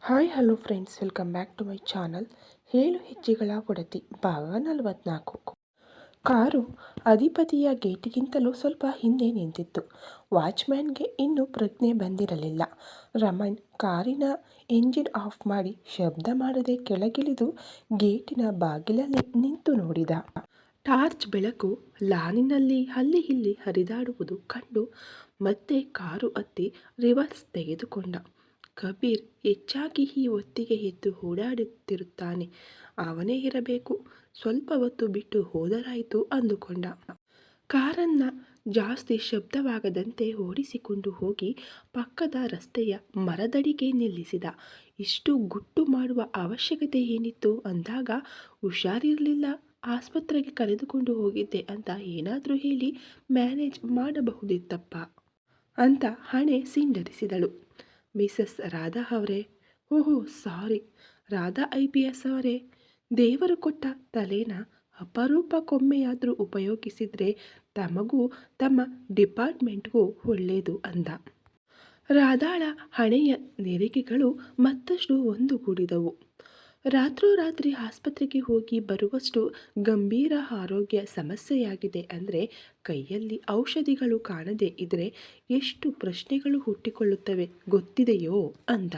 Hi hello friends, welcome back to my channel. 7 ಹೆಜ್ಜೆಗಳ ಒಡತಿ ಭಾಗ 44. ಕಾರು ಅಧಿಪತಿಯ ಗೇಟಿಗಿಂತಲೂ ಸ್ವಲ್ಪ ಹಿಂದೆ ನಿಂತಿತ್ತು. ವಾಚ್ಮ್ಯಾನ್ಗೆ ಇನ್ನೂ ಪ್ರಜ್ಞೆ ಬಂದಿರಲಿಲ್ಲ. ರಮಣ್ ಕಾರಿನ ಎಂಜಿನ್ ಆಫ್ ಮಾಡಿ ಶಬ್ದ ಮಾಡದೆ ಕೆಳಗಿಳಿದು ಗೇಟಿನ ಬಾಗಿಲಲ್ಲಿ ನಿಂತು ನೋಡಿದ. ಟಾರ್ಚ್ ಬೆಳಕು ಲಾನಿನಲ್ಲಿ ಅಲ್ಲಿ ಇಲ್ಲಿ ಹರಿದಾಡುವುದು ಕಂಡು ಮತ್ತೆ ಕಾರು ಹತ್ತಿ ರಿವರ್ಸ್ ತೆಗೆದುಕೊಂಡ. ಕಬೀರ್ ಹೆಚ್ಚಾಗಿ ಈ ಹೊತ್ತಿಗೆ ಎದ್ದು ಓಡಾಡುತ್ತಿರುತ್ತಾನೆ, ಅವನೇ ಇರಬೇಕು. ಸ್ವಲ್ಪ ಹೊತ್ತು ಬಿಟ್ಟು ಹೋದರಾಯಿತು ಅಂದುಕೊಂಡ. ಕಾರನ್ನ ಜಾಸ್ತಿ ಶಬ್ದವಾಗದಂತೆ ಓಡಿಸಿಕೊಂಡು ಹೋಗಿ ಪಕ್ಕದ ರಸ್ತೆಯ ಮರದಡಿಗೆ ನಿಲ್ಲಿಸಿದ. ಇಷ್ಟು ಗುಟ್ಟು ಮಾಡುವ ಅವಶ್ಯಕತೆ ಏನಿತ್ತು ಅಂದಾಗ ಹುಷಾರಿರಲಿಲ್ಲ, ಆಸ್ಪತ್ರೆಗೆ ಕರೆದುಕೊಂಡು ಹೋಗಿದ್ದೆ ಅಂತ ಏನಾದರೂ ಹೇಳಿ ಮ್ಯಾನೇಜ್ ಮಾಡಬಹುದಿತ್ತಪ್ಪ ಅಂತ ಹಣೆ ಸಿಂಡರಿಸಿದಳು. ಮಿಸಸ್ ರಾಧಾ ಅವರೇ? ಓಹೋ ಸಾರಿ, ರಾಧಾ IPS ಅವರೇ. ದೇವರು ಕೊಟ್ಟ ತಲೆನ ಅಪರೂಪಕ್ಕೊಮ್ಮೆಯಾದರೂ ಉಪಯೋಗಿಸಿದ್ರೆ ತಮಗೂ ತಮ್ಮ ಡಿಪಾರ್ಟ್ಮೆಂಟ್ಗೂ ಒಳ್ಳೆಯದು ಅಂದ. ರಾಧಾಳ ಹಣೆಯ ನೆರಿಗೆಗಳು ಮತ್ತಷ್ಟು ಒಂದುಗೂಡಿದವು. ರಾತ್ರೋರಾತ್ರಿ ಆಸ್ಪತ್ರೆಗೆ ಹೋಗಿ ಬರುವಷ್ಟು ಗಂಭೀರ ಆರೋಗ್ಯ ಸಮಸ್ಯೆಯಾಗಿದೆ ಅಂದರೆ ಕೈಯಲ್ಲಿ ಔಷಧಿಗಳು ಕಾಣದೇ ಇದ್ರೆ ಎಷ್ಟು ಪ್ರಶ್ನೆಗಳು ಹುಟ್ಟಿಕೊಳ್ಳುತ್ತವೆ ಗೊತ್ತಿದೆಯೋ ಅಂದ.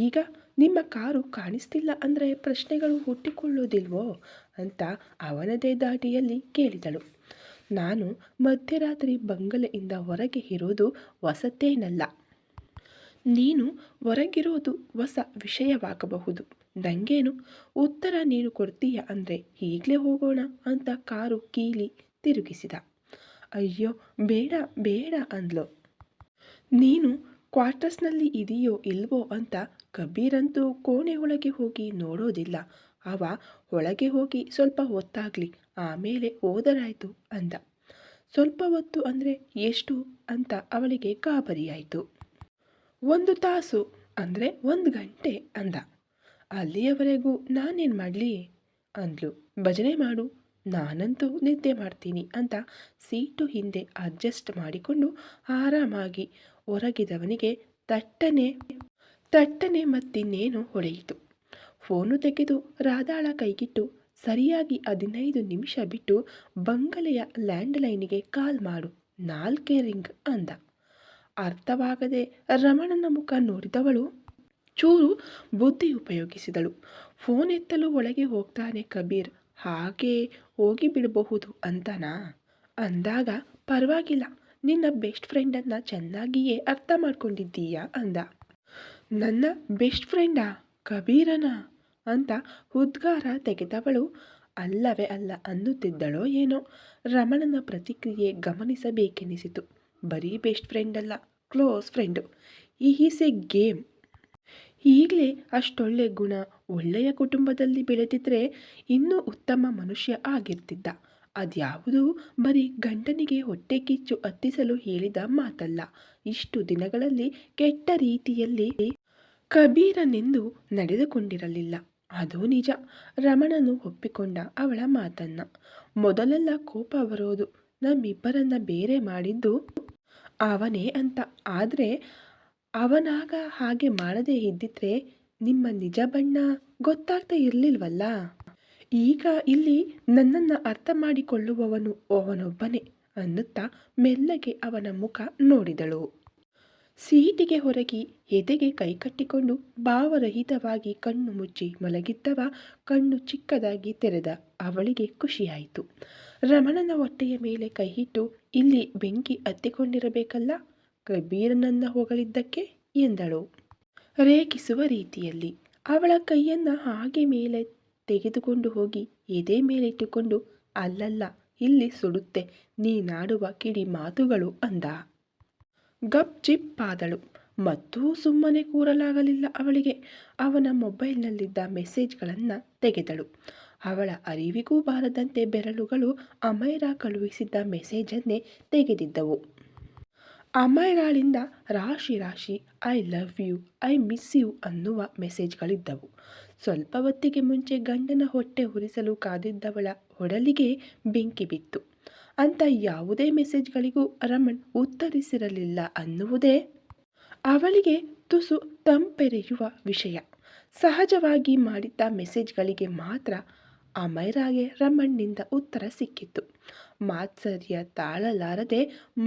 ಈಗ ನಿಮ್ಮ ಕಾರು ಕಾಣಿಸ್ತಿಲ್ಲ ಅಂದರೆ ಪ್ರಶ್ನೆಗಳು ಹುಟ್ಟಿಕೊಳ್ಳೋದಿಲ್ವೋ ಅಂತ ಅವನದೇ ದಾಟಿಯಲ್ಲಿ ಕೇಳಿದಳು. ನಾನು ಮಧ್ಯರಾತ್ರಿ ಬಂಗಲೆಯಿಂದ ಹೊರಗೆ ಇರೋದು ಹೊಸತೇನಲ್ಲ. ನೀನು ಹೊರಗಿರೋದು ಹೊಸ ವಿಷಯವಾಗಬಹುದು. ನಂಗೇನು, ಉತ್ತರ ನೀನು ಕೊಡ್ತೀಯ ಅಂದರೆ ಈಗಲೇ ಹೋಗೋಣ ಅಂತ ಕಾರು ಕೀಲಿ ತಿರುಗಿಸಿದ. ಅಯ್ಯೋ ಬೇಡ ಬೇಡ ಅಂದ್ಲು. ನೀನು ಕ್ವಾರ್ಟರ್ಸ್ನಲ್ಲಿ ಇದೆಯೋ ಇಲ್ವೋ ಅಂತ ಕಬೀರಂತೂ ಕೋಣೆ ಒಳಗೆ ಹೋಗಿ ನೋಡೋದಿಲ್ಲ. ಅವ ಒಳಗೆ ಹೋಗಿ ಸ್ವಲ್ಪ ಹೊತ್ತಾಗ್ಲಿ, ಆಮೇಲೆ ಹೋದರಾಯ್ತು ಅಂದ. ಸ್ವಲ್ಪ ಹೊತ್ತು ಅಂದರೆ ಎಷ್ಟು ಅಂತ ಅವಳಿಗೆ ಗಾಬರಿಯಾಯಿತು. 1 ತಾಸು ಅಂದರೆ 1 ಗಂಟೆ ಅಂದ. ಅಲ್ಲಿಯವರೆಗೂ ನಾನೇನು ಮಾಡಲಿ ಅಂದ್ಲು. ಭಜನೆ ಮಾಡು, ನಾನಂತೂ ನಿದ್ದೆ ಮಾಡ್ತೀನಿ ಅಂತ ಸೀಟು ಹಿಂದೆ ಅಡ್ಜಸ್ಟ್ ಮಾಡಿಕೊಂಡು ಆರಾಮಾಗಿ ಹೊರಗಿದವನಿಗೆ ತಟ್ಟನೆ ಮತ್ತಿನ್ನೇನು ಹೊಳೆಯಿತು. ಫೋನು ತೆಗೆದು ರಾಧಾಳ ಕೈಗಿಟ್ಟು ಸರಿಯಾಗಿ 15 ನಿಮಿಷ ಬಿಟ್ಟು ಬಂಗಲೆಯ ಲ್ಯಾಂಡ್ಲೈನಿಗೆ ಕಾಲ್ ಮಾಡು, 4 ರಿಂಗ್ ಅಂದ. ಅರ್ಥವಾಗದೆ ರಮಣನ ಮುಖ ನೋಡಿದವಳು ಚೂರು ಬುದ್ಧಿ ಉಪಯೋಗಿಸಿದಳು. ಫೋನ್ ಎತ್ತಲು ಒಳಗೆ ಹೋಗ್ತಾನೆ ಕಬೀರ್. ಹಾಗೇ ಹೋಗಿಬಿಡಬಹುದು ಅಂತನಾ ಅಂದಾಗ, ಪರವಾಗಿಲ್ಲ, ನಿನ್ನ ಬೆಸ್ಟ್ ಫ್ರೆಂಡನ್ನು ಚೆನ್ನಾಗಿಯೇ ಅರ್ಥ ಮಾಡ್ಕೊಂಡಿದ್ದೀಯಾ ಅಂದ. ನನ್ನ ಬೆಸ್ಟ್ ಫ್ರೆಂಡಾ? ಕಬೀರನ ಅಂತ ಉದ್ಗಾರ ತೆಗೆದವಳು ಅಲ್ಲವೇ ಅಲ್ಲ ಅನ್ನುತ್ತಿದ್ದಳೋ ಏನೋ. ರಮಣನ ಪ್ರತಿಕ್ರಿಯೆ ಗಮನಿಸಬೇಕೆನಿಸಿತು. ಬರೀ ಬೆಸ್ಟ್ ಫ್ರೆಂಡ್ ಅಲ್ಲ, close friend. Is A game. ಈಗಲೇ ಅಷ್ಟೊಳ್ಳೆ ಗುಣ, ಒಳ್ಳೆಯ ಕುಟುಂಬದಲ್ಲಿ ಬೆಳೆದಿದ್ರೆ ಇನ್ನೂ ಉತ್ತಮ ಮನುಷ್ಯ ಆಗಿರ್ತಿದ್ದ. ಅದ್ಯಾವುದೂ ಬರೀ ಗಂಡನಿಗೆ ಹೊಟ್ಟೆ ಕಿಚ್ಚು ಹತ್ತಿಸಲು ಹೇಳಿದ ಮಾತಲ್ಲ. ಇಷ್ಟು ದಿನಗಳಲ್ಲಿ ಕೆಟ್ಟ ರೀತಿಯಲ್ಲಿ ಕಬೀರನೆಂದು ನಡೆದುಕೊಂಡಿರಲಿಲ್ಲ, ಅದು ನಿಜ. ರಮಣನು ಒಪ್ಪಿಕೊಂಡ ಅವಳ ಮಾತನ್ನ. ಮೊದಲೆಲ್ಲ ಕೋಪ ಬರೋದು, ನಮ್ಮಿಬ್ಬರನ್ನ ಬೇರೆ ಮಾಡಿದ್ದು ಅವನೇ ಅಂತ. ಆದರೆ ಅವನಾಗ ಹಾಗೆ ಮಾಡದೇ ಇದ್ದಿದ್ರೆ ನಿಮ್ಮ ನಿಜ ಬಣ್ಣ ಗೊತ್ತಾಗ್ತಾ ಇರಲಿಲ್ವಲ್ಲ. ಈಗ ಇಲ್ಲಿ ನನ್ನನ್ನು ಅರ್ಥ ಮಾಡಿಕೊಳ್ಳುವವನು ಅವನೊಬ್ಬನೇ ಅನ್ನುತ್ತಾ ಮೆಲ್ಲಗೆ ಅವನ ಮುಖ ನೋಡಿದಳು. ಸೀಟಿಗೆ ಹೊರಗಿ ಎದೆಗೆ ಕೈಕಟ್ಟಿಕೊಂಡು ಭಾವರಹಿತವಾಗಿ ಕಣ್ಣು ಮುಚ್ಚಿ ಮಲಗಿದ್ದವ ಕಣ್ಣು ಚಿಕ್ಕದಾಗಿ ತೆರೆದ. ಅವಳಿಗೆ ಖುಷಿಯಾಯಿತು. ರಮಣನ ಹೊಟ್ಟೆಯ ಮೇಲೆ ಕೈಯಿಟ್ಟು, ಇಲ್ಲಿ ಬೆಂಕಿ ಹತ್ತಿಕೊಂಡಿರಬೇಕಲ್ಲ ಕಬೀರನನ್ನ ಹೊಗಳಿದ್ದಕ್ಕೆ ಎಂದಳು ರೇಗಿಸುವ ರೀತಿಯಲ್ಲಿ. ಅವಳ ಕೈಯನ್ನ ಹಾಗೆ ಮೇಲೆ ತೆಗೆದುಕೊಂಡು ಹೋಗಿ ಎದೆ ಮೇಲಿಟ್ಟುಕೊಂಡು, ಅಲ್ಲಲ್ಲ, ಇಲ್ಲಿ ಸುಡುತ್ತೆ ನೀನಾಡುವ ಕಿಡಿ ಮಾತುಗಳು ಅಂದ. ಗಪ್ ಚಿಪ್ ಆದಳು. ಮತ್ತೂ ಸುಮ್ಮನೆ ಕೂರಲಾಗಲಿಲ್ಲ ಅವಳಿಗೆ. ಅವನ ಮೊಬೈಲ್ನಲ್ಲಿದ್ದ ಮೆಸೇಜ್ಗಳನ್ನು ತೆಗೆದಳು. ಅವಳ ಅರಿವಿಗೂ ಬಾರದಂತೆ ಬೆರಳುಗಳು ಅಮೈರಾ ಕಳುಹಿಸಿದ್ದ ಮೆಸೇಜನ್ನೇ ತೆಗೆದಿದ್ದವು. ಅಮೈರಾಳಿಂದ ರಾಶಿ ರಾಶಿ I love you, I miss you ಅನ್ನುವ ಮೆಸೇಜ್ಗಳಿದ್ದವು. ಸ್ವಲ್ಪ ಹೊತ್ತಿಗೆ ಮುಂಚೆ ಗಂಡನ ಹೊಟ್ಟೆ ಉರಿಸಲು ಕಾದಿದ್ದವಳ ಒಡಲಿಗೆ ಬೆಂಕಿ ಬಿತ್ತು. ಅಂತ ಯಾವುದೇ ಮೆಸೇಜ್ಗಳಿಗೂ ರಮಣ್ ಉತ್ತರಿಸಿರಲಿಲ್ಲ ಅನ್ನುವುದೇ ಅವಳಿಗೆ ತುಸು ತಂಪೆರೆಯುವ ವಿಷಯ. ಸಹಜವಾಗಿ ಮಾಡಿದ್ದ ಮೆಸೇಜ್ಗಳಿಗೆ ಮಾತ್ರ ಅಮೈರಾಗೆ ರಮಣ್ನಿಂದ ಉತ್ತರ ಸಿಕ್ಕಿತ್ತು. ಮಾತ್ಸರ್ಯ ತಾಳಲಾರದೆ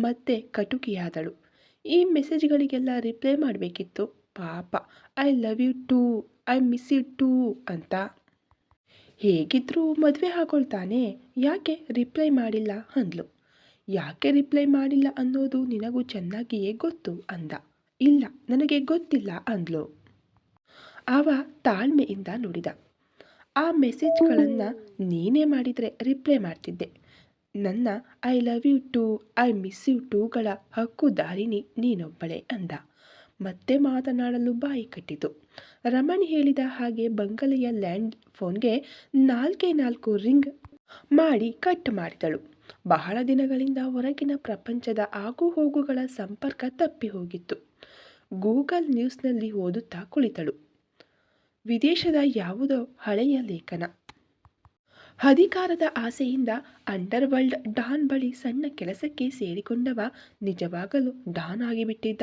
ಮತ್ತೆ ಕಟುಕಿಯಾದಳು. ಈ ಮೆಸೇಜ್ಗಳಿಗೆಲ್ಲ ರಿಪ್ಲೈ ಮಾಡಬೇಕಿತ್ತು. ಪಾಪ, I love you too, I miss you too ಅಂತ. ಹೇಗಿದ್ರೂ ಮದುವೆ ಆಗೋಳ್ತಾನೆ, ಯಾಕೆ ರಿಪ್ಲೈ ಮಾಡಿಲ್ಲ ಅಂದ್ಲು. ಯಾಕೆ ರಿಪ್ಲೈ ಮಾಡಿಲ್ಲ ಅನ್ನೋದು ನಿನಗೂ ಚೆನ್ನಾಗಿಯೇ ಗೊತ್ತು ಅಂದ. ಇಲ್ಲ, ನನಗೆ ಗೊತ್ತಿಲ್ಲ ಅಂದ್ಲು. ಅವ ತಾಳ್ಮೆಯಿಂದ ನುಡಿದ. ಆ ಮೆಸೇಜ್ಗಳನ್ನು ನೀನೇ ಮಾಡಿದರೆ ರಿಪ್ಲೈ ಮಾಡ್ತಿದ್ದೆ. ನನ್ನ I love you too, I miss you ಟೂಗಳ ಹಕ್ಕುದಾರಿನಿ ನೀನೊಬ್ಬಳೆ ಅಂದ. ಮತ್ತೆ ಮಾತನಾಡಲು ಬಾಯಿ ಕಟ್ಟಿತು. ರಮಣ್ ಹೇಳಿದ ಹಾಗೆ ಬಂಗಲೆಯ ಲ್ಯಾಂಡ್ ಫೋನ್ಗೆ 4 ರಿಂಗ್ ಮಾಡಿ ಕಟ್ ಮಾಡಿದಳು. ಬಹಳ ದಿನಗಳಿಂದ ಹೊರಗಿನ ಪ್ರಪಂಚದ ಆಗುಹೋಗುಗಳ ಸಂಪರ್ಕ ತಪ್ಪಿ ಹೋಗಿತ್ತು. ಗೂಗಲ್ ನ್ಯೂಸ್ನಲ್ಲಿ ಓದುತ್ತಾ ಕುಳಿತಳು. ವಿದೇಶದ ಯಾವುದೋ ಹಳೆಯ ಲೇಖನ. ಅಧಿಕಾರದ ಆಸೆಯಿಂದ ಅಂಡರ್ವರ್ಲ್ಡ್ ಡಾನ್ ಬಳಿ ಸಣ್ಣ ಕೆಲಸಕ್ಕೆ ಸೇರಿಕೊಂಡವ ನಿಜವಾಗಲೂ ಡಾನ್ ಆಗಿಬಿಟ್ಟಿದ್ದ.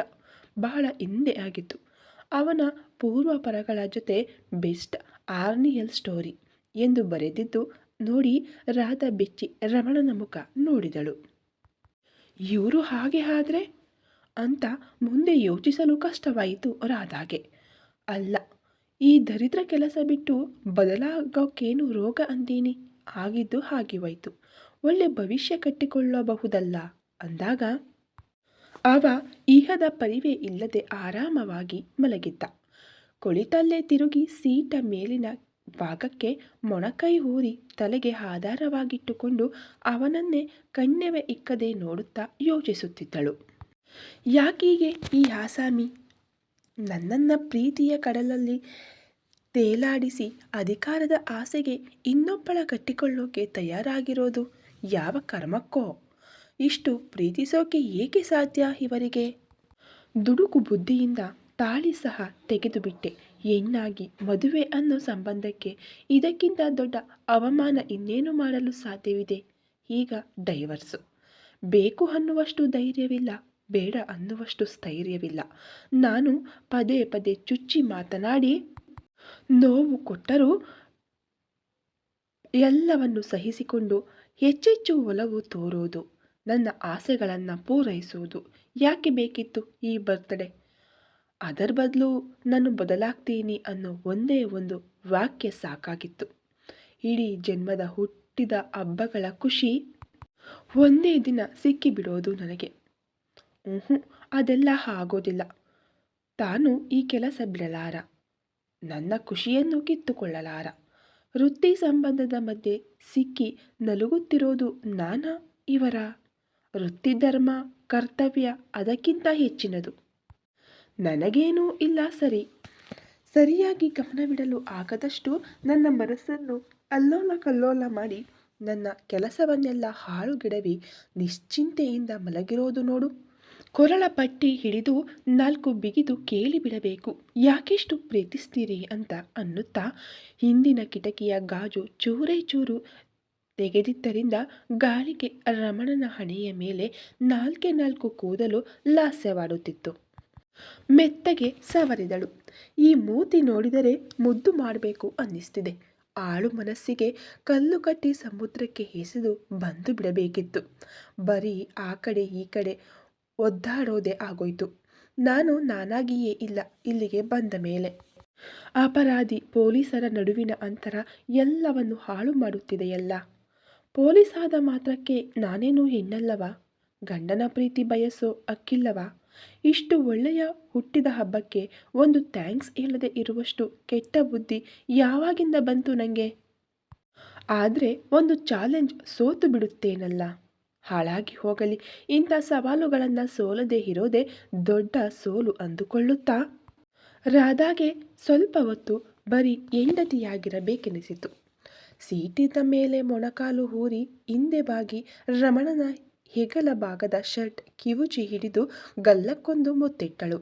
ಬಹಳ ಹಿಂದೆ ಆಗಿತ್ತು. ಅವನ ಪೂರ್ವಪರಗಳ ಜೊತೆ ಬೆಸ್ಟ್ ಆರ್ನಿಯಲ್ ಸ್ಟೋರಿ ಎಂದು ಬರೆದಿದ್ದು ನೋಡಿ ರಾಧಾ ಬೆಚ್ಚಿ ರಮಣನ ಮುಖ ನೋಡಿದಳು. ಇವರು ಹಾಗೆ ಆದ್ರೆ ಅಂತ ಮುಂದೆ ಯೋಚಿಸಲು ಕಷ್ಟವಾಯಿತು ರಾಧಾಗೆ. ಅಲ್ಲ, ಈ ದರಿದ್ರ ಕೆಲಸ ಬಿಟ್ಟು ಬದಲಾಗೋಕ್ಕೇನು ರೋಗ ಅಂತೀನಿ, ಆಗಿದ್ದು ಹಾಗೆ ಹೋಯ್ತು, ಒಳ್ಳೆ ಭವಿಷ್ಯ ಕಟ್ಟಿಕೊಳ್ಳಬಹುದಲ್ಲ ಅಂದಾಗ ಅವ ಇಹದ ಪರಿವೇ ಇಲ್ಲದೆ ಆರಾಮವಾಗಿ ಮಲಗಿದ್ದ. ಕುಳಿತಲ್ಲೇ ತಿರುಗಿ ಸೀಟ ಮೇಲಿನ ಭಾಗಕ್ಕೆ ಮೊಣಕೈ ಊರಿ ತಲೆಗೆ ಆಧಾರವಾಗಿಟ್ಟುಕೊಂಡು ಅವನನ್ನೇ ಕಣ್ಣೆವೆ ಇಕ್ಕದೆ ನೋಡುತ್ತಾ ಯೋಚಿಸುತ್ತಿದ್ದಳು. ಯಾಕೀಗೆ ಈ ಆಸಾಮಿ ನನ್ನನ್ನು ಪ್ರೀತಿಯ ಕಡಲಲ್ಲಿ ತೇಲಾಡಿಸಿ ಅಧಿಕಾರದ ಆಸೆಗೆ ಇನ್ನೊಬ್ಬಳ ಕಟ್ಟಿಕೊಳ್ಳೋಕೆ ತಯಾರಾಗಿರೋದು? ಯಾವ ಕರ್ಮಕ್ಕೋ? ಇಷ್ಟು ಪ್ರೀತಿಸೋಕೆ ಏಕೆ ಸಾಧ್ಯ ಇವರಿಗೆ? ದುಡುಕು ಬುದ್ಧಿಯಿಂದ ತಾಳಿ ಸಹ ತೆಗೆದುಬಿಟ್ಟೆ. ಹೆಣ್ಣಾಗಿ ಮದುವೆ ಅನ್ನೋ ಸಂಬಂಧಕ್ಕೆ ಇದಕ್ಕಿಂತ ದೊಡ್ಡ ಅವಮಾನ ಇನ್ನೇನು ಮಾಡಲು ಸಾಧ್ಯವಿದೆ? ಈಗ ಡೈವರ್ಸು. ಬೇಕು ಅನ್ನುವಷ್ಟು ಧೈರ್ಯವಿಲ್ಲ, ಬೇಡ ಅನ್ನುವಷ್ಟು ಸ್ಥೈರ್ಯವಿಲ್ಲ. ನಾನು ಪದೇ ಪದೇ ಚುಚ್ಚಿ ಮಾತನಾಡಿ ನೋವು ಕೊಟ್ಟರೂ ಎಲ್ಲವನ್ನು ಸಹಿಸಿಕೊಂಡು ಹೆಚ್ಚೆಚ್ಚು ಒಲವು ತೋರೋದು, ನನ್ನ ಆಸೆಗಳನ್ನು ಪೂರೈಸುವುದು ಯಾಕೆ ಬೇಕಿತ್ತು ಈ ಬರ್ತ್ಡೇ? ಅದರ ಬದಲು ನಾನು ಬದಲಾಗ್ತೀನಿ ಅನ್ನೋ ಒಂದೇ ಒಂದು ವಾಕ್ಯ ಸಾಕಾಗಿತ್ತು. ಇಡೀ ಜನ್ಮದ ಹುಟ್ಟಿದ ಹಬ್ಬಗಳ ಖುಷಿ ಒಂದೇ ದಿನ ಸಿಕ್ಕಿಬಿಡೋದು ನನಗೆ. ಅದೆಲ್ಲ ಆಗೋದಿಲ್ಲ. ತಾನು ಈ ಕೆಲಸ ಬಿಡಲಾರ, ನನ್ನ ಖುಷಿಯನ್ನು ಕಿತ್ತುಕೊಳ್ಳಲಾರ. ವೃತ್ತಿ ಸಂಬಂಧದ ಮಧ್ಯೆ ಸಿಕ್ಕಿ ನಲುಗುತ್ತಿರೋದು ನಾನಾ ಇವರ? ವೃತ್ತಿ ಧರ್ಮ ಕರ್ತವ್ಯ ಅದಕ್ಕಿಂತ ಹೆಚ್ಚಿನದು. ನನಗೇನೂ ಇಲ್ಲ ಸರಿ. ಸರಿಯಾಗಿ ಗಮನವಿಡಲು ಆಗದಷ್ಟು ನನ್ನ ಮನಸ್ಸನ್ನು ಅಲ್ಲೋಲ ಕಲ್ಲೋಲ ಮಾಡಿ ನನ್ನ ಕೆಲಸವನ್ನೆಲ್ಲ ಹಾಳುಗೆಡವಿ ನಿಶ್ಚಿಂತೆಯಿಂದ ಮಲಗಿರೋದು ನೋಡು. ಕೊರಳ ಪಟ್ಟಿ ಹಿಡಿದು 4 ಬಿಗಿದು ಕೇಳಿಬಿಡಬೇಕು, ಯಾಕೆಷ್ಟು ಪ್ರೀತಿಸ್ತೀರಿ ಅಂತ ಅನ್ನುತ್ತಾ ಹಿಂದಿನ ಕಿಟಕಿಯ ಗಾಜು ಚೂರೇ ಚೂರು ತೆಗೆದಿದ್ದರಿಂದ ಗಾಳಿಗೆ ರಮಣನ ಹಣೆಯ ಮೇಲೆ 4 ಕೂದಲು ಲಾಸ್ಯವಾಡುತ್ತಿತ್ತು. ಮೆತ್ತಗೆ ಸವರಿದಳು. ಈ ಮೂತಿ ನೋಡಿದರೆ ಮುದ್ದು ಮಾಡಬೇಕು ಅನ್ನಿಸ್ತಿದೆ. ಆಳು ಮನಸ್ಸಿಗೆ ಕಲ್ಲು ಕಟ್ಟಿ ಸಮುದ್ರಕ್ಕೆ ಎಸೆದು ಬಂದು ಬಿಡಬೇಕಿತ್ತು. ಬರೀ ಆ ಕಡೆ ಈ ಕಡೆ ಒದ್ದಾಡೋದೇ ಆಗೋಯ್ತು. ನಾನಾಗಿಯೇ ಇಲ್ಲ ಇಲ್ಲಿಗೆ ಬಂದ ಮೇಲೆ. ಅಪರಾಧಿ ಪೊಲೀಸರ ನಡುವಿನ ಅಂತರ ಎಲ್ಲವನ್ನು ಹಾಳು ಮಾಡುತ್ತಿದೆಯಲ್ಲ. ಪೊಲೀಸ್ ಆದ ಮಾತ್ರಕ್ಕೆ ನಾನೇನು ಹೆಣ್ಣಲ್ಲವಾ? ಗಂಡನ ಪ್ರೀತಿ ಬಯಸೋ ಹಕ್ಕಿಲ್ಲವಾ? ಇಷ್ಟು ಒಳ್ಳೆಯ ಹುಟ್ಟಿದ ಹಬ್ಬಕ್ಕೆ ಒಂದು ಥ್ಯಾಂಕ್ಸ್ ಹೇಳದೆ ಇರುವಷ್ಟು ಕೆಟ್ಟ ಬುದ್ಧಿ ಯಾವಾಗಿಂದ ಬಂತು ನನಗೆ? ಆದರೆ ಒಂದು ಚಾಲೆಂಜ್ ಸೋತು ಬಿಡುತ್ತೇನಲ್ಲ. ಹಾಳಾಗಿ ಹೋಗಲಿ, ಇಂಥ ಸವಾಲುಗಳನ್ನು ಸೋಲದೆ ಇರೋದೇ ದೊಡ್ಡ ಸೋಲು ಅಂದುಕೊಳ್ಳುತ್ತಾ ರಾಧಾಗೆ ಸ್ವಲ್ಪ ಹೊತ್ತು ಬರೀ ಹೆಂಡತಿಯಾಗಿರಬೇಕೆನಿಸಿತು. ಸೀಟಿನ ಮೇಲೆ ಮೊಣಕಾಲು ಊರಿ ಹಿಂದೆ ಬಾಗಿ ರಮಣನ ಹೆಗಲ ಭಾಗದ ಶರ್ಟ್ ಕಿವುಚಿ ಹಿಡಿದು ಗಲ್ಲಕ್ಕೊಂದು ಮುತ್ತಿಟ್ಟಳು.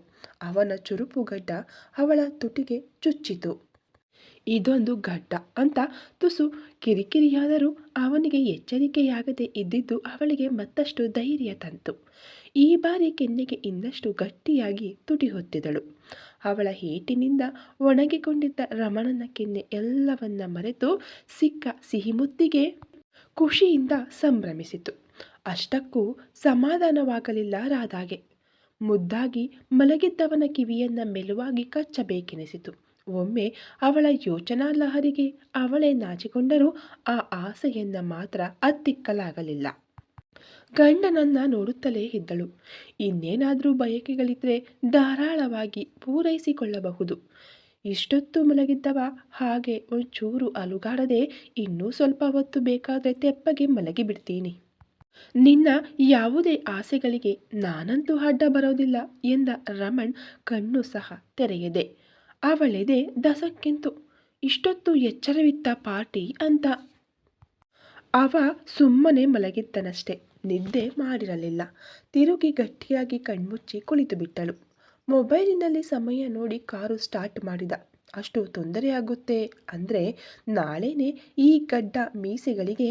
ಅವನ ಚುರುಪುಗಡ್ಡ ಅವಳ ತುಟಿಗೆ ಚುಚ್ಚಿತು. ಇದೊಂದು ಗಡ್ಡ ಅಂತ ತುಸು ಕಿರಿಕಿರಿಯಾದರೂ ಅವನಿಗೆ ಎಚ್ಚರಿಕೆಯಾಗದೆ ಇದ್ದಿದ್ದು ಅವಳಿಗೆ ಮತ್ತಷ್ಟು ಧೈರ್ಯ ತಂತು. ಈ ಬಾರಿ ಕೆನ್ನೆಗೆ ಇನ್ನಷ್ಟು ಗಟ್ಟಿಯಾಗಿ ತುಟಿ ಹೊತ್ತಿದಳು. ಅವಳ ಏಟಿನಿಂದ ಒಣಗಿಕೊಂಡಿದ್ದ ರಮಣನ ಕೆನ್ನೆ ಎಲ್ಲವನ್ನ ಮರೆತು ಸಿಕ್ಕ ಸಿಹಿಮುತ್ತಿಗೆ ಖುಷಿಯಿಂದ ಸಂಭ್ರಮಿಸಿತು. ಅಷ್ಟಕ್ಕೂ ಸಮಾಧಾನವಾಗಲಿಲ್ಲ ರಾಧಾಗೆ. ಮುದ್ದಾಗಿ ಮಲಗಿದ್ದವನ ಕಿವಿಯನ್ನ ಮೆಲುವಾಗಿ ಕಚ್ಚಬೇಕೆನಿಸಿತು. ಒಮ್ಮೆ ಅವಳ ಯೋಚನಾ ಲಹರಿಗೆ ಅವಳೇ ನಾಚಿಕೊಂಡರೂ ಆ ಆಸೆಯನ್ನ ಮಾತ್ರ ಅತ್ತಿಕ್ಕಲಾಗಲಿಲ್ಲ. ಗಂಡನನ್ನ ನೋಡುತ್ತಲೇ ಇದ್ದಳು. ಇನ್ನೇನಾದರೂ ಬಯಕೆಗಳಿದ್ರೆ ಧಾರಾಳವಾಗಿ ಪೂರೈಸಿಕೊಳ್ಳಬಹುದು. ಇಷ್ಟೊತ್ತು ಮಲಗಿದ್ದವ ಹಾಗೆ ಒಂಚೂರು ಅಲುಗಾಡದೆ ಇನ್ನೂ ಸ್ವಲ್ಪ ಹೊತ್ತು ಬೇಕಾದ್ರೆ ತೆಪ್ಪಗೆ ಮಲಗಿಬಿಡ್ತೀನಿ. ನಿನ್ನ ಯಾವುದೇ ಆಸೆಗಳಿಗೆ ನಾನಂತೂ ಅಡ್ಡ ಬರೋದಿಲ್ಲ ಎಂದ ರಮಣ್ ಕಣ್ಣು ಸಹ ತೆರೆಯದೆ. ಅವಳೆದೆ ದಸಕ್ಕೆಂತು. ಇಷ್ಟೊತ್ತು ಎಚ್ಚರವಿತ್ತ ಪಾರ್ಟಿ ಅಂತ. ಅವ ಸುಮ್ಮನೆ ಮಲಗಿದ್ದನಷ್ಟೆ, ನಿದ್ದೆ ಮಾಡಿರಲಿಲ್ಲ. ತಿರುಗಿ ಗಟ್ಟಿಯಾಗಿ ಕಣ್ಮುಚ್ಚಿ ಕುಳಿತು ಬಿಟ್ಟಳು. ಮೊಬೈಲಿನಲ್ಲಿ ಸಮಯ ನೋಡಿ ಕಾರು ಸ್ಟಾರ್ಟ್ ಮಾಡಿದ. ಅಷ್ಟು ತೊಂದರೆಯಾಗುತ್ತೆ ಅಂದರೆ ನಾಳೆನೇ ಈ ಗಡ್ಡ ಮೀಸೆಗಳಿಗೆ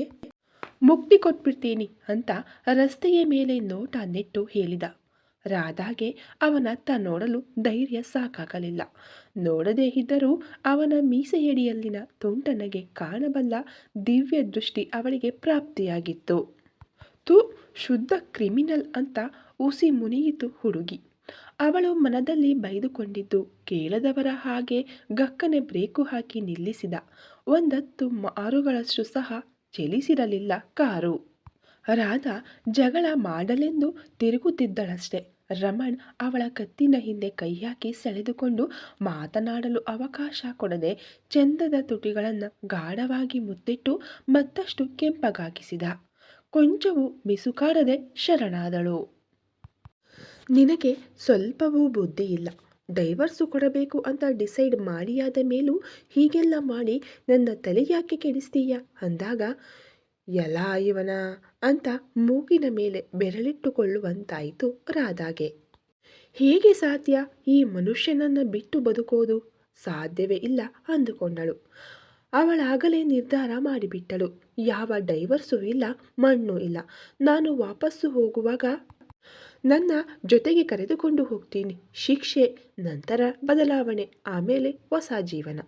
ಮುಕ್ತಿ ಕೊಟ್ಬಿಡ್ತೀನಿ ಅಂತ ರಸ್ತೆಯ ಮೇಲೆ ನೋಟ ನೆಟ್ಟು ಹೇಳಿದ. ರಾಧಾಗೆ ಅವನತ್ತ ನೋಡಲು ಧೈರ್ಯ ಸಾಕಾಗಲಿಲ್ಲ. ನೋಡದೇ ಇದ್ದರೂ ಅವನ ಮೀಸೆಯಡಿಯಲ್ಲಿನ ತುಂಟನಿಗೆ ಕಾಣಬಲ್ಲ ದಿವ್ಯ ದೃಷ್ಟಿ ಅವಳಿಗೆ ಪ್ರಾಪ್ತಿಯಾಗಿತ್ತು. ತು ಶುದ್ಧ ಕ್ರಿಮಿನಲ್ ಅಂತ ಉಸಿ ಮುನಿಯಿತು ಹುಡುಗಿ. ಅವಳು ಮನದಲ್ಲಿ ಬೈದುಕೊಂಡಿದ್ದು ಕೇಳದವರ ಹಾಗೆ ಗಕ್ಕನೆ ಬ್ರೇಕು ಹಾಕಿ ನಿಲ್ಲಿಸಿದ. ಒಂದತ್ತು ಮಾರುಗಳಷ್ಟು ಸಹ ಚಲಿಸಿರಲಿಲ್ಲ ಕಾರು. ರಾಧಾ ಜಗಳ ಮಾಡಲೆಂದು ತಿರುಗುತ್ತಿದ್ದಳಷ್ಟೆ. ರಮಣ್ ಅವಳ ಕತ್ತಿನ ಹಿಂದೆ ಕೈಹಾಕಿ ಸೆಳೆದುಕೊಂಡು ಮಾತನಾಡಲು ಅವಕಾಶ ಕೊಡದೆ ಚಂದದ ತುಟಿಗಳನ್ನು ಗಾಢವಾಗಿ ಮುತ್ತಿಟ್ಟು ಮತ್ತಷ್ಟು ಕೆಂಪಗಾಗಿಸಿದ. ಕೊಂಚವೂ ಮಿಸುಕಾಡದೆ ಶರಣಾದಳು. ನಿನಗೆ ಸ್ವಲ್ಪವೂ ಬುದ್ಧಿ ಇಲ್ಲ. ಡೈವರ್ಸು ಕೊಡಬೇಕು ಅಂತ ಡಿಸೈಡ್ ಮಾಡಿಯಾದ ಮೇಲೂ ಹೀಗೆಲ್ಲ ಮಾಡಿ ನನ್ನ ತಲೆ ಯಾಕೆ ಕೆಡಿಸ್ತೀಯ ಅಂದಾಗ ಎಲ್ಲ ಇವನ ಅಂತ ಮೂಗಿನ ಮೇಲೆ ಬೆರಳಿಟ್ಟುಕೊಳ್ಳುವಂತಾಯಿತು ರಾಧಾಗೆ. ಹೇಗೆ ಸಾಧ್ಯ ಈ ಮನುಷ್ಯನನ್ನು ಬಿಟ್ಟು ಬದುಕೋದು? ಸಾಧ್ಯವೇ ಇಲ್ಲ ಅಂದುಕೊಂಡಳು. ಅವಳಾಗಲೇ ನಿರ್ಧಾರ ಮಾಡಿಬಿಟ್ಟಳು. ಯಾವ ಡೈವರ್ಸು ಇಲ್ಲ, ಮಣ್ಣು ಇಲ್ಲ. ನಾನು ವಾಪಸ್ಸು ಹೋಗುವಾಗ ನನ್ನ ಜೊತೆಗೆ ಕರೆದುಕೊಂಡು ಹೋಗ್ತೀನಿ. ಶಿಕ್ಷೆ ನಂತರ ಬದಲಾವಣೆ, ಆಮೇಲೆ ಹೊಸ ಜೀವನ.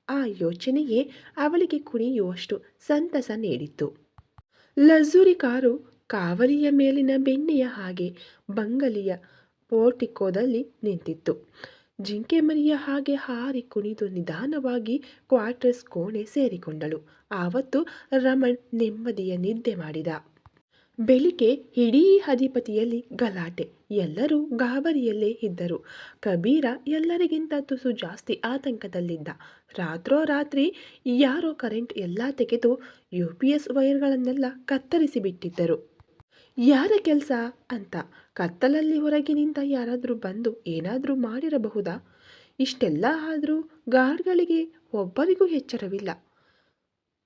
ಆ ಯೋಚನೆಯೇ ಅವಳಿಗೆ ಕುಣಿಯುವಷ್ಟು ಸಂತಸ ನೀಡಿತ್ತು. ಲಕ್ಸುರಿ ಕಾರು ಕಾವಲಿಯ ಮೇಲಿನ ಬೆಣ್ಣೆಯ ಹಾಗೆ ಬಂಗಲೆಯ ಪೋರ್ಟಿಕೋದಲ್ಲಿ ನಿಂತಿತ್ತು. ಜಿಂಕೆ ಮರಿಯ ಹಾಗೆ ಹಾರಿ ಕುಣಿದು ನಿಧಾನವಾಗಿ ಕ್ವಾರ್ಟರ್ಸ್ ಕೋಣೆ ಸೇರಿಕೊಂಡಳು. ಆವತ್ತು ರಮಣ್ ನೆಮ್ಮದಿಯ ನಿದ್ದೆ ಮಾಡಿದ. ಬೆಳಿಗ್ಗೆ ಇಡೀ ಅಧಿಪತಿಯಲ್ಲಿ ಗಲಾಟೆ. ಎಲ್ಲರೂ ಗಾಬರಿಯಲ್ಲೇ ಇದ್ದರು. ಕಬೀರ ಎಲ್ಲರಿಗಿಂತ ತುಸು ಜಾಸ್ತಿ ಆತಂಕದಲ್ಲಿದ್ದ. ರಾತ್ರೋರಾತ್ರಿ ಯಾರೋ ಕರೆಂಟ್ ಎಲ್ಲ ತೆಗೆದು UPS ವೈರ್ಗಳನ್ನೆಲ್ಲ ಕತ್ತರಿಸಿ ಬಿಟ್ಟಿದ್ದರು. ಯಾರ ಕೆಲಸ ಅಂತ ಕತ್ತಲಲ್ಲಿ ಹೊರಗಿನಿಂದ ಯಾರಾದರೂ ಬಂದು ಏನಾದರೂ ಮಾಡಿರಬಹುದಾ? ಇಷ್ಟೆಲ್ಲ ಆದರೂ ಗಾರ್ಡ್ಗಳಿಗೆ ಒಬ್ಬರಿಗೂ ಎಚ್ಚರವಿಲ್ಲ.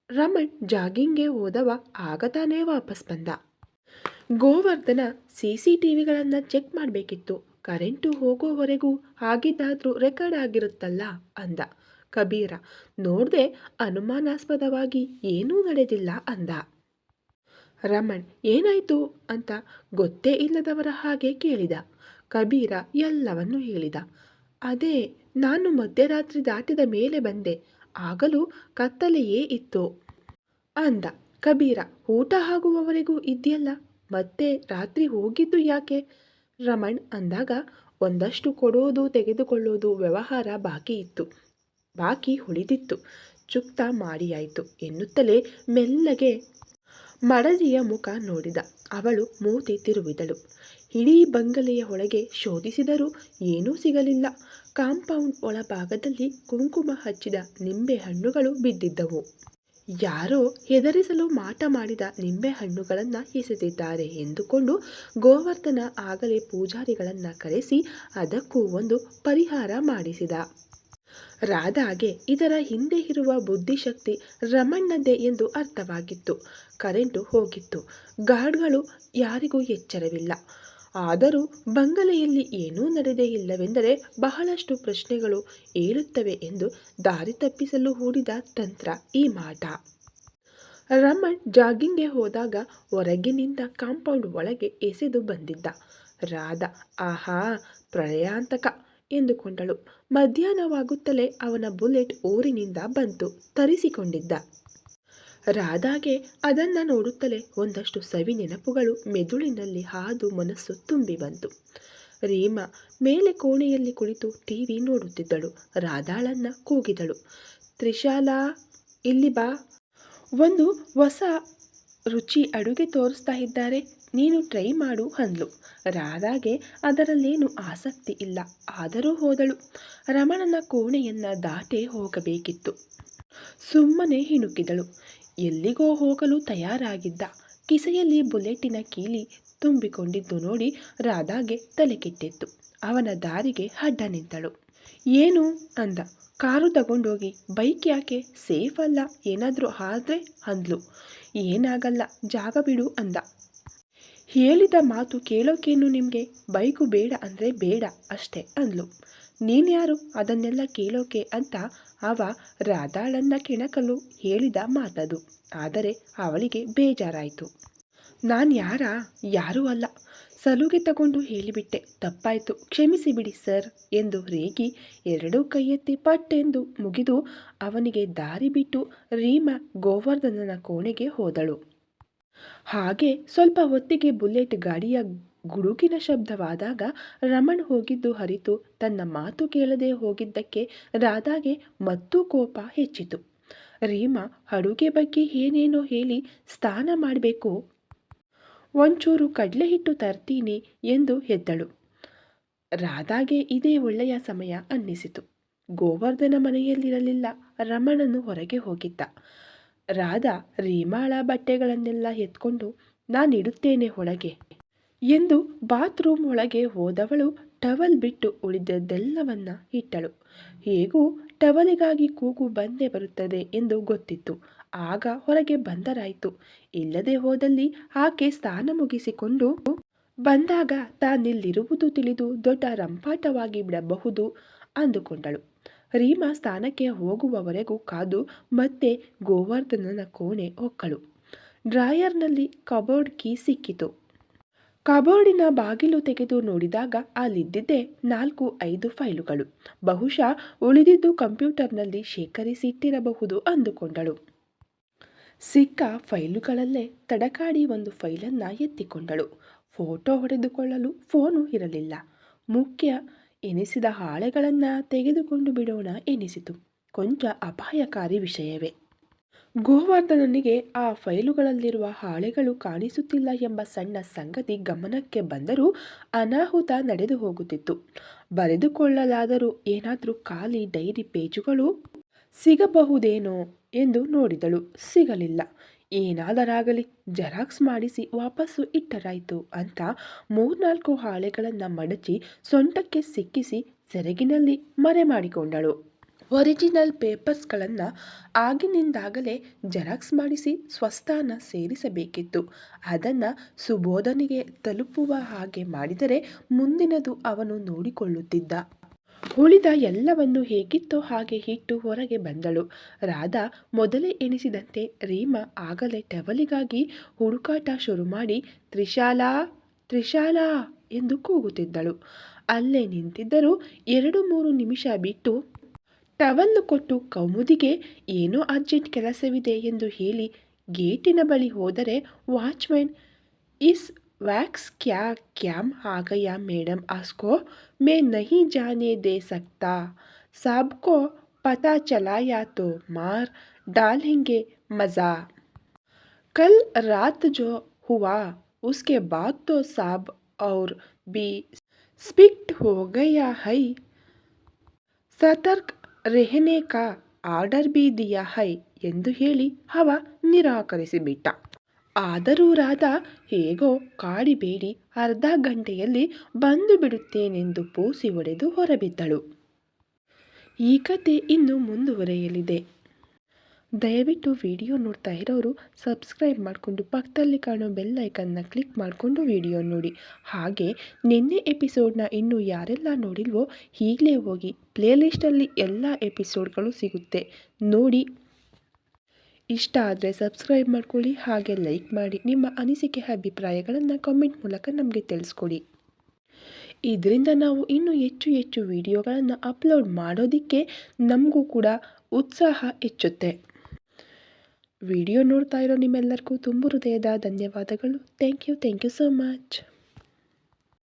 ರಮಣ್ ಜಾಗಿಂಗ್ಗೆ ಹೋದವ ಆಗ ತಾನೇ ವಾಪಸ್ ಬಂದ. ಗೋವರ್ಧನ CCTVಗಳನ್ನು ಚೆಕ್ ಮಾಡಬೇಕಿತ್ತು. ಕರೆಂಟು ಹೋಗೋವರೆಗೂ ಆಗಿದ್ದಾದ್ರೂ ರೆಕಾರ್ಡ್ ಆಗಿರುತ್ತಲ್ಲ ಅಂದ. ಕಬೀರ ನೋಡ್ದೆ ಅನುಮಾನಾಸ್ಪದವಾಗಿ ಏನೂ ನಡೆದಿಲ್ಲ ಅಂದ. ರಮಣ್ ಏನಾಯ್ತು ಅಂತ ಗೊತ್ತೇ ಇಲ್ಲದವರ ಹಾಗೆ ಕೇಳಿದ. ಕಬೀರ ಎಲ್ಲವನ್ನೂ ಹೇಳಿದ. ಅದೇ, ನಾನು ಮಧ್ಯರಾತ್ರಿ ದಾಟಿದ ಮೇಲೆ ಬಂದೆ. ಆಗಲೂ ಕತ್ತಲೆಯೇ ಇತ್ತು ಅಂದ. ಕಬೀರ ಊಟ ಆಗುವವರೆಗೂ ಇದೆಯಲ್ಲ, ಮತ್ತೆ ರಾತ್ರಿ ಹೋಗಿದ್ದು ಯಾಕೆ? ರಮಣ್ ಅಂದಾಗ ಒಂದಷ್ಟು ಕೊಡೋದು ತೆಗೆದುಕೊಳ್ಳೋದು ವ್ಯವಹಾರ ಬಾಕಿ ಉಳಿದಿತ್ತು. ಚುಕ್ತ ಮಾಡಿಯಾಯಿತು ಎನ್ನುತ್ತಲೇ ಮೆಲ್ಲಗೆ ಮಡದಿಯ ಮುಖ ನೋಡಿದ. ಅವಳು ಮೂತಿ ತಿರುವಿದಳು. ಇಡೀ ಬಂಗಲೆಯ ಒಳಗೆ ಶೋಧಿಸಿದರೂ ಏನೂ ಸಿಗಲಿಲ್ಲ. ಕಾಂಪೌಂಡ್ ಒಳಭಾಗದಲ್ಲಿ ಕುಂಕುಮ ಹಚ್ಚಿದ ನಿಂಬೆಹಣ್ಣುಗಳು ಬಿದ್ದಿದ್ದವು. ಯಾರೋ ಹೆದರಿಸಲು ಮಾಟ ಮಾಡಿದ ನಿಂಬೆಹಣ್ಣುಗಳನ್ನು ಎಸೆದಿದ್ದಾರೆ ಎಂದುಕೊಂಡು ಗೋವರ್ಧನ ಆಗಲೇ ಪೂಜಾರಿಗಳನ್ನು ಕರೆಸಿ ಅದಕ್ಕೂ ಒಂದು ಪರಿಹಾರ ಮಾಡಿಸಿದ. ರಾಧಾಗೆ ಇದರ ಹಿಂದೆ ಇರುವ ಬುದ್ಧಿಶಕ್ತಿ ರಮಣ್ಣದ್ದೇ ಎಂದು ಅರ್ಥವಾಗಿತ್ತು. ಕರೆಂಟು ಹೋಗಿತ್ತು. ಗಾರ್ಡ್ಗಳು ಯಾರಿಗೂ ಎಚ್ಚರವಿಲ್ಲ. ಆದರೂ ಬಂಗಲೆಯಲ್ಲಿ ಏನೂ ನಡೆದೇ ಇಲ್ಲವೆಂದರೆ ಬಹಳಷ್ಟು ಪ್ರಶ್ನೆಗಳು ಏಳುತ್ತವೆ ಎಂದು ದಾರಿ ತಪ್ಪಿಸಲು ಹೂಡಿದ ತಂತ್ರ ಈ ಮಾಟ. ರಮಣ್ ಜಾಗಿಂಗ್ಗೆ ಹೋದಾಗ ಹೊರಗಿನಿಂದ ಕಾಂಪೌಂಡ್ ಒಳಗೆ ಎಸೆದು ಬಂದಿದ್ದ. ರಾಧಾ ಆಹಾ ಪ್ರಳಯಾಂತಕ ಎಂದುಕೊಂಡಳು. ಮಧ್ಯಾಹ್ನವಾಗುತ್ತಲೇ ಅವನ ಬುಲೆಟ್ ಊರಿನಿಂದ ಬಂತು ತರಿಸಿಕೊಂಡಿದ್ದ. ರಾಧಾಗೆ ಅದನ್ನ ನೋಡುತ್ತಲೇ ಒಂದಷ್ಟು ಸವಿ ನೆನಪುಗಳು ಮೆದುಳಿನಲ್ಲಿ ಹಾದು ಮನಸ್ಸು ತುಂಬಿ ಬಂತು. ರೀಮಾ ಮೇಲೆ ಕೋಣೆಯಲ್ಲಿ ಕುಳಿತು ಟಿವಿ ನೋಡುತ್ತಿದ್ದಳು. ರಾಧಾಳನ್ನ ಕೂಗಿದಳು. ತ್ರಿಶಾಲಾ ಇಲ್ಲಿ ಬಾ, ಒಂದು ಹೊಸ ರುಚಿ ಅಡುಗೆ ತೋರಿಸ್ತಾ ಇದ್ದಾರೆ, ನೀನು ಟ್ರೈ ಮಾಡು ಅಂದ್ಲು. ರಾಧಾಗೆ ಅದರಲ್ಲೇನು ಆಸಕ್ತಿ ಇಲ್ಲ. ಆದರೂ ಹೋದಳು. ರಮಣನ ಕೋಣೆಯನ್ನ ದಾಟೇ ಹೋಗಬೇಕಿತ್ತು. ಸುಮ್ಮನೆ ಹಿಣುಕಿದಳು. ಎಲ್ಲಿಗೋ ಹೋಗಲು ತಯಾರಾಗಿದ್ದ. ಕಿಸೆಯಲ್ಲಿ ಬುಲೆಟಿನ ಕೀಲಿ ತುಂಬಿಕೊಂಡಿದ್ದು ನೋಡಿ ರಾಧಾಗೆ ತಲೆ ಕೆಟ್ಟಿತ್ತು. ಅವನ ದಾರಿಗೆ ಅಡ್ಡ ನಿಂತಳು. ಏನು ಅಂದ. ಕಾರು ತಗೊಂಡೋಗಿ. ಬೈಕ್ ಯಾಕೆ? ಸೇಫ್ ಅಲ್ಲ, ಏನಾದರೂ ಆದ್ರೆ ಅಂದ್ಲು. ಏನಾಗಲ್ಲ, ಜಾಗ ಬಿಡು ಅಂದ. ಹೇಳಿದ ಮಾತು ಕೇಳೋಕೇನು ನಿಮಗೆ? ಬೈಕು ಬೇಡ ಅಂದರೆ ಬೇಡ ಅಷ್ಟೇ ಅಂದ್ಲು. ನೀನ್ಯಾರು ಅದನ್ನೆಲ್ಲ ಕೇಳೋಕೆ ಅಂತ ಅವ ರಾಧಾಳನ್ನ ಕೆಣಕಲು ಹೇಳಿದ ಮಾತದು. ಆದರೆ ಅವಳಿಗೆ ಬೇಜಾರಾಯಿತು. ಯಾರೂ ಅಲ್ಲ, ಸಲುಗೆ ತಗೊಂಡು ಹೇಳಿಬಿಟ್ಟೆ, ತಪ್ಪಾಯ್ತು, ಕ್ಷಮಿಸಿ ಬಿಡಿ ಸರ್ ಎಂದು ರೇಗಿ ಎರಡೂ ಕೈಯೆತ್ತಿ ಪಟ್ಟೆಂದು ಮುಗಿದು ಅವನಿಗೆ ದಾರಿ ಬಿಟ್ಟು ರೀಮಾ ಗೋವರ್ಧನನ ಕೋಣೆಗೆ ಹೋದಳು. ಹಾಗೆ ಸ್ವಲ್ಪ ಹೊತ್ತಿಗೆ ಬುಲೆಟ್ ಗಾಡಿಯ ಗುಡುಗಿನ ಶಬ್ದವಾದಾಗ ರಮಣ್ ಹೋಗಿದ್ದು ಅರಿತು ತನ್ನ ಮಾತು ಕೇಳದೆ ಹೋಗಿದ್ದಕ್ಕೆ ರಾಧಾಗೆ ಮತ್ತೂ ಕೋಪ ಹೆಚ್ಚಿತು. ರೀಮಾ ಅಡುಗೆ ಬಗ್ಗೆ ಏನೇನೋ ಹೇಳಿ ಸ್ನಾನ ಮಾಡಬೇಕು, ಒಂಚೂರು ಕಡಲೆ ಹಿಟ್ಟು ತರ್ತೀನಿ ಎಂದು ಎದ್ದಳು. ರಾಧಾಗೆ ಇದೇ ಒಳ್ಳೆಯ ಸಮಯ ಅನ್ನಿಸಿತು. ಗೋವರ್ಧನ ಮನೆಯಲ್ಲಿರಲಿಲ್ಲ. ರಮಣನು ಹೊರಗೆ ಹೋಗಿದ್ದ. ರಾಧಾ ರೀಮಾಳ ಬಟ್ಟೆಗಳನ್ನೆಲ್ಲ ಎತ್ಕೊಂಡು ನಾನಿಡುತ್ತೇನೆ ಒಳಗೆ ಎಂದು ಬಾತ್ರೂಮ್ ಒಳಗೆ ಹೋದವಳು ಟವಲ್ ಬಿಟ್ಟು ಉಳಿದದ್ದೆಲ್ಲವನ್ನ ಇಟ್ಟಳು. ಹೇಗೂ ಟವಲಿಗಾಗಿ ಕೂಗು ಬಂದೇ ಬರುತ್ತದೆ ಎಂದು ಗೊತ್ತಿತ್ತು. ಆಗ ಹೊರಗೆ ಬಂದರಾಯಿತು. ಇಲ್ಲದೆ ಹೋದಲ್ಲಿ ಆಕೆ ಸ್ನಾನ ಮುಗಿಸಿಕೊಂಡು ಬಂದಾಗ ತಾನಿಲ್ಲಿರುವುದು ತಿಳಿದು ದೊಡ್ಡ ರಂಪಾಟವಾಗಿ ಬಿಡಬಹುದು ಅಂದುಕೊಂಡಳು. ರೀಮಾ ಸ್ನಾನಕ್ಕೆ ಹೋಗುವವರೆಗೂ ಕಾದು ಮತ್ತೆ ಗೋವರ್ಧನನ ಕೋಣೆ ಹೊಕ್ಕಳು. ಡ್ರಾಯರ್ನಲ್ಲಿ ಕಬೋರ್ಡ್ ಕೀ ಸಿಕ್ಕಿತು. ಕಬೋರ್ಡಿನ ಬಾಗಿಲು ತೆಗೆದು ನೋಡಿದಾಗ ಅಲ್ಲಿದ್ದಿದ್ದೇ 4-5 ಫೈಲುಗಳು. ಬಹುಶಃ ಉಳಿದಿದ್ದು ಕಂಪ್ಯೂಟರ್ನಲ್ಲಿ ಶೇಖರಿಸಿಟ್ಟಿರಬಹುದು ಅಂದುಕೊಂಡಳು. ಸಿಕ್ಕ ಫೈಲುಗಳಲ್ಲೇ ತಡಕಾಡಿ ಒಂದು ಫೈಲನ್ನು ಎತ್ತಿಕೊಂಡಳು. ಫೋಟೋ ಹೊಡೆದುಕೊಳ್ಳಲು ಫೋನು ಇರಲಿಲ್ಲ. ಮುಖ್ಯ ಎನಿಸಿದ ಹಾಳೆಗಳನ್ನು ತೆಗೆದುಕೊಂಡು ಬಿಡೋಣ ಎನಿಸಿತು. ಕೊಂಚ ಅಪಾಯಕಾರಿ ವಿಷಯವೇ. ಗೋವರ್ಧನನಿಗೆ ಆ ಫೈಲುಗಳಲ್ಲಿರುವ ಹಾಳೆಗಳು ಕಾಣಿಸುತ್ತಿಲ್ಲ ಎಂಬ ಸಣ್ಣ ಸಂಗತಿ ಗಮನಕ್ಕೆ ಬಂದರೂ ಅನಾಹುತ ನಡೆದು ಹೋಗುತ್ತಿತ್ತು. ಬರೆದುಕೊಳ್ಳಲಾದರೂ ಏನಾದರೂ ಖಾಲಿ ಡೈರಿ ಪೇಜುಗಳು ಸಿಗಬಹುದೇನೋ ಎಂದು ನೋಡಿದಳು. ಸಿಗಲಿಲ್ಲ. ಏನಾದರಾಗಲಿ ಜೆರಾಕ್ಸ್ ಮಾಡಿಸಿ ವಾಪಸ್ಸು ಇಟ್ಟರಾಯ್ತು ಅಂತ 3-4 ಹಾಳೆಗಳನ್ನು ಮಡಚಿ ಸೊಂಟಕ್ಕೆ ಸಿಕ್ಕಿಸಿ ಸೆರಗಿನಲ್ಲಿ ಮರೆ ಮಾಡಿಕೊಂಡಳು. ಒರಿಜಿನಲ್ ಪೇಪರ್ಸ್ಗಳನ್ನು ಆಗಿನಿಂದಾಗಲೇ ಜೆರಾಕ್ಸ್ ಮಾಡಿಸಿ ಸ್ವಸ್ಥಾನ ಸೇರಿಸಬೇಕಿತ್ತು. ಅದನ್ನು ಸುಬೋಧನಿಗೆ ತಲುಪುವ ಹಾಗೆ ಮಾಡಿದರೆ ಮುಂದಿನದು ಅವನು ನೋಡಿಕೊಳ್ಳುತ್ತಿದ್ದ. ಉಳಿದ ಎಲ್ಲವನ್ನು ಹೇಗಿತ್ತೋ ಹಾಗೆ ಇಟ್ಟು ಹೊರಗೆ ಬಂದಳು. ರಾಧಾ ಮೊದಲೇ ಎಣಿಸಿದಂತೆ ರೀಮಾ ಆಗಲೇ ಟವಲಿಗಾಗಿ ಹುಡುಕಾಟ ಶುರು ಮಾಡಿ ತ್ರಿಶಾಲಾ ತ್ರಿಶಾಲಾ ಎಂದು ಕೂಗುತ್ತಿದ್ದಳು. ಅಲ್ಲೇ ನಿಂತಿದ್ದರೂ 2-3 ನಿಮಿಷ ಬಿಟ್ಟು ಟವಲ್ಲು ಕೊಟ್ಟು ಕೌಮುದಿಗೆ ಏನೋ ಅರ್ಜೆಂಟ್ ಕೆಲಸವಿದೆ ಎಂದು ಹೇಳಿ ಗೇಟಿನ ಬಳಿ ಹೋದರೆ ವಾಚ್ಮನ್ ಇಸ್ ವ್ಯಾಕ್ಸ್ ಕ್ಯಾ ಕ್ಯಾಮ್ ಆಗಯಾ ಮೇಡಮ್ ಆಸ್ಕೋ मैं नहीं जाने दे सकता साहब को पता चलाया तो मार डालेंगे मज़ा कल रात जो हुआ उसके बाद तो साहब और भी स्ट्रिक्ट हो गया है सतर्क रहने का ಆರ್ಡರ್ भी दिया है ಎಂದು ಹೇಳಿ ಅವ ನಿರಾಕರಿಸಿಬಿಟ್ಟ. ಆದರೂ ರಾಧಾ ಹೇಗೋ ಕಾಡಿಬೇಡಿ ಅರ್ಧ ಗಂಟೆಯಲ್ಲಿ ಬಂದು ಬಿಡುತ್ತೇನೆಂದು ಪೂಸಿ ಹೊಡೆದು ಹೊರಬಿದ್ದಳು. ಈ ಕತೆ ಇನ್ನು ಮುಂದುವರೆಯಲಿದೆ. ದಯವಿಟ್ಟು ವಿಡಿಯೋ ನೋಡ್ತಾ ಇರೋರು ಸಬ್ಸ್ಕ್ರೈಬ್ ಮಾಡಿಕೊಂಡು ಪಕ್ಕದಲ್ಲಿ ಕಾಣೋ ಬೆಲ್ ಐಕನ್ನ ಕ್ಲಿಕ್ ಮಾಡಿಕೊಂಡು ವಿಡಿಯೋ ನೋಡಿ. ಹಾಗೆ ನಿನ್ನೆ ಎಪಿಸೋಡ್ನ ಇನ್ನೂ ಯಾರೆಲ್ಲ ನೋಡಿಲ್ವೋ ಈಗಲೇ ಹೋಗಿ ಪ್ಲೇಲಿಸ್ಟಲ್ಲಿ ಎಲ್ಲ ಎಪಿಸೋಡ್ಗಳು ಸಿಗುತ್ತೆ ನೋಡಿ. ಇಷ್ಟ ಆದರೆ ಸಬ್ಸ್ಕ್ರೈಬ್ ಮಾಡ್ಕೊಳ್ಳಿ, ಹಾಗೆ ಲೈಕ್ ಮಾಡಿ. ನಿಮ್ಮ ಅನಿಸಿಕೆ ಅಭಿಪ್ರಾಯಗಳನ್ನು ಕಾಮೆಂಟ್ ಮೂಲಕ ನಮಗೆ ತಿಳಿಸ್ಕೊಡಿ. ಇದರಿಂದ ನಾವು ಇನ್ನೂ ಹೆಚ್ಚು ಹೆಚ್ಚು ವಿಡಿಯೋಗಳನ್ನು ಅಪ್ಲೋಡ್ ಮಾಡೋದಕ್ಕೆ ನಮಗೂ ಕೂಡ ಉತ್ಸಾಹ ಹೆಚ್ಚುತ್ತೆ. ವಿಡಿಯೋ ನೋಡ್ತಾ ಇರೋ ನಿಮ್ಮೆಲ್ಲರಿಗೂ ತುಂಬ ಹೃದಯದ ಧನ್ಯವಾದಗಳು. Thank you so much.